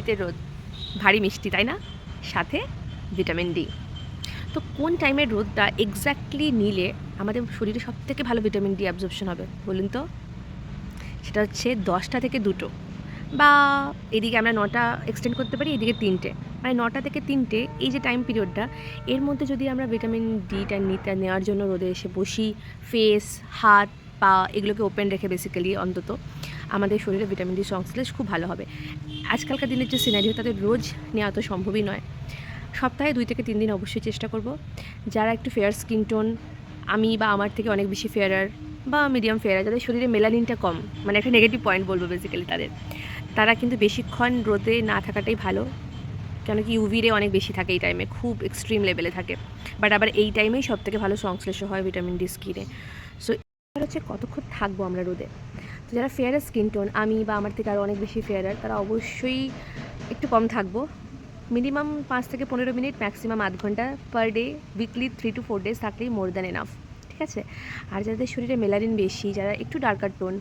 শীতের রোদ ভারী মিষ্টি, তাই না? সাথে ভিটামিন ডি। তো কোন টাইমের রোদটা এক্স্যাক্টলি নিলে আমাদের শরীরে সবথেকে ভালো ভিটামিন ডি অ্যাবজর্পশন হবে বলুন তো? সেটা হচ্ছে 10টা থেকে 2টো, বা এদিকে আমরা 9টা এক্সটেন্ড করতে পারি, এদিকে 3টে, মানে 9টা থেকে 3টে, এই যে টাইম পিরিয়ডটা, এর মধ্যে যদি আমরা ভিটামিন ডিটা নেওয়ার জন্য রোদে এসে বসি, ফেস, হাত, পা এগুলোকে ওপেন রেখে বেসিক্যালি অন্তত, আমাদের শরীরে ভিটামিন ডি সংশ্লেষ খুব ভালো হবে। আজকালকার দিনের যে সিনারিও, তাদের রোজ নেওয়া তো সম্ভবই নয়। সপ্তাহে 2 থেকে 3 দিন অবশ্যই চেষ্টা করব। যারা একটু ফেয়ার স্কিন টোন, আমি বা আমার থেকে অনেক বেশি ফেয়ারার বা মিডিয়াম ফেয়ারার, যাদের শরীরে মেলানিনটা কম, মানে একটা নেগেটিভ পয়েন্ট বলবো বেসিক্যালি তারা কিন্তু বেশিক্ষণ রোদে না থাকাটাই ভালো। কেন কি ইউভি রে অনেক বেশি থাকে এই টাইমে, খুব এক্সট্রিম লেভেলে থাকে। বাট আবার এই টাইমেই সবথেকে ভালো সংশ্লেষ হয় ভিটামিন ডি স্কিনে। সো এবার হচ্ছে কতক্ষণ থাকবো আমরা রোদে। তো যারা ফেয়ারার স্কিন টোন, আমি বা আমার থেকে আরও অনেক বেশি ফেয়ারার, তারা অবশ্যই একটু কম থাকবো। মিনিমাম 5 থেকে 15 মিনিট, ম্যাক্সিমাম আধ ঘন্টা per day, weekly 3 to 4 days থাকলেই মোর দ্যান এনাফ, ঠিক আছে? আর যাদের শরীরে মেলানিন বেশি, যারা একটু ডার্কার টোন,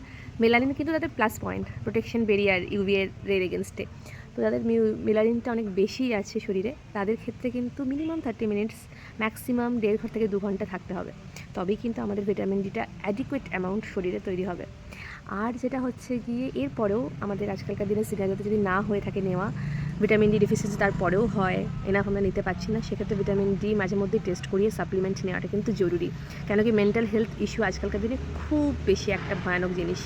মেলানিন কিন্তু তাদের plus point, protection barrier UV রের এগেনস্টে। তো যাদের মেলানিনটা অনেক বেশি আছে শরীরে, তাদের ক্ষেত্রে কিন্তু মিনিমাম 30 মিনিটস, ম্যাক্সিমাম 1.5 থেকে 2 ঘন্টা থাকতে হবে। তবেই কিন্তু আমাদের ভিটামিন ডিটা অ্যাডিকুয়েট অ্যামাউন্ট শরীরে তৈরি হবে। আর যেটা হচ্ছে গিয়ে এরপরেও আমাদের আজকালকার দিনের সিনারিওতে যদি না হয়ে থাকে নেওয়া, ভিটামিন ডি ডেফিসিয়েন্সি তারপরেও হয়, এনাফ আমরা নিতে পারছি না, সেক্ষেত্রে ভিটামিন ডি মাঝে মধ্যে টেস্ট করিয়ে সাপ্লিমেন্ট নেওয়াটা কিন্তু জরুরি। কেন কি মেন্টাল হেলথ ইস্যু আজকালকার দিনে খুব বেশি একটা ভয়ানক জিনিস।